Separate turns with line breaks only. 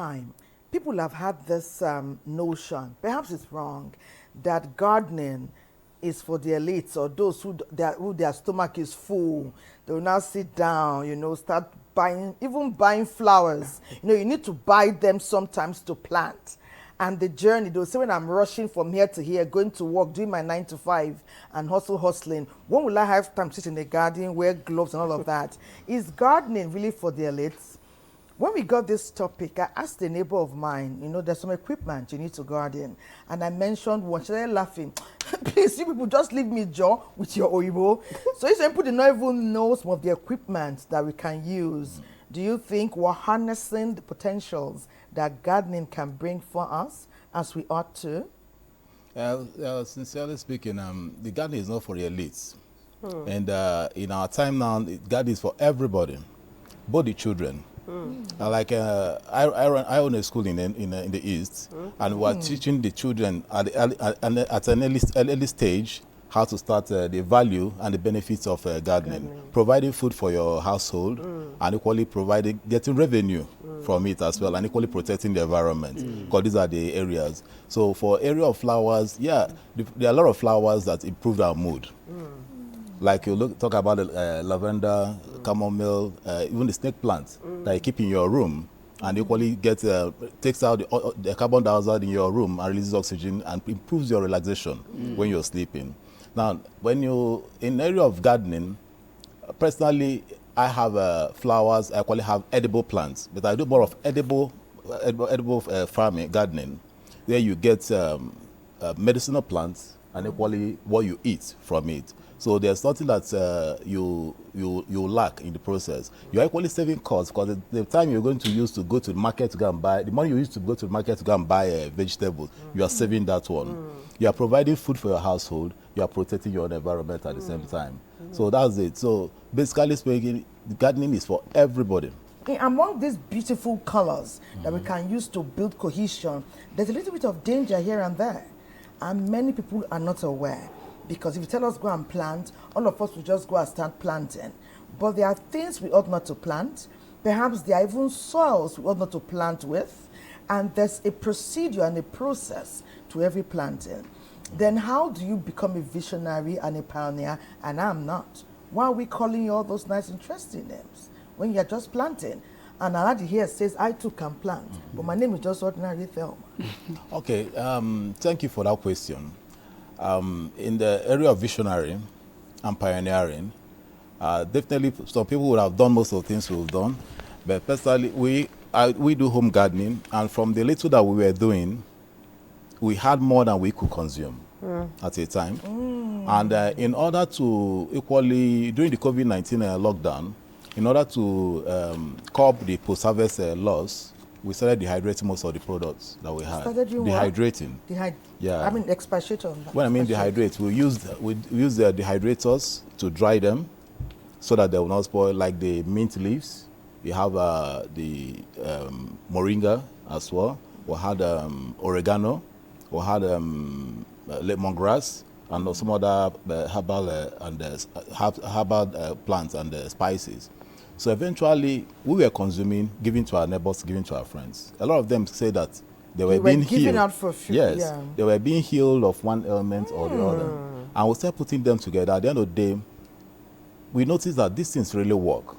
time, people have had this notion, perhaps it's wrong, that gardening is for the elites or those who their stomach is full. They will now sit down, start buying, even buying flowers. You need to buy them sometimes to plant. And the journey, they'll say, when I'm rushing from here to here, going to work, doing my 9 to 5 and hustling, when will I have time to sit in the garden, wear gloves and all of that? Is gardening really for the elites? When we got this topic, I asked a neighbor of mine, there's some equipment you need to garden. And I mentioned one. She started laughing. Please, you people just leave me jaw with your oibo. So some people do not even know some of the equipment that we can use. Do you think we're harnessing the potentials that gardening can bring for us as we ought to?
Sincerely speaking, the gardening is not for the elites. And in our time now, gardening is for everybody, both the children. Like I own a school in the East, and we're teaching the children at an early stage how to start the value and the benefits of gardening, providing food for your household, and equally getting revenue from it as well, and equally protecting the environment, because these are the areas. So for area of flowers, there are a lot of flowers that improve our mood. Like you talk about lavender, chamomile, even the snake plant that you keep in your room, and equally takes out the carbon dioxide in your room and releases oxygen and improves your relaxation when you're sleeping. Now, when you in the area of gardening, personally, I have flowers. I actually have edible plants, but I do more of edible farming, gardening, where you get medicinal plants and equally what you eat from it. So there's something that you lack in the process. You're equally saving costs, because the time you're going to use to go to the market to go and buy, the money you use to go to the market to go and buy vegetables, you are saving that one. You are providing food for your household, you are protecting your own environment at the same time. So that's it. So basically speaking, gardening is for everybody.
Among these beautiful colors that we can use to build cohesion, there's a little bit of danger here and there. And many people are not aware. Because if you tell us go and plant, all of us will just go and start planting. But there are things we ought not to plant. Perhaps there are even soils we ought not to plant with. And there's a procedure and a process to every planting. Then how do you become a visionary and a pioneer? And I'm not. Why are we calling you all those nice, interesting names when you're just planting? And Aladi here says, I too can plant. But my name is just ordinary Thelma.
Okay, thank you for that question. In the area of visionary and pioneering, definitely some people would have done most of the things we've done. But personally, we do home gardening, and from the little that we were doing, we had more than we could consume at a time. And in order to equally, during the COVID-19 lockdown, in order to curb the post-harvest loss, we started dehydrating most of the products that we had. Dehydrating.
Yeah. I mean, expatiate on that.
When I mean dehydrate, we use the dehydrators to dry them so that they will not spoil, like the mint leaves. We have the moringa as well. We had oregano. We had lemongrass and some other herbal plants and spices. So eventually, we were consuming, giving to our neighbors, giving to our friends. A lot of them say that they were being healed.
Out for food.
Yes, they were being healed of one ailment or the other. And we started putting them together. At the end of the day, we noticed that these things really work.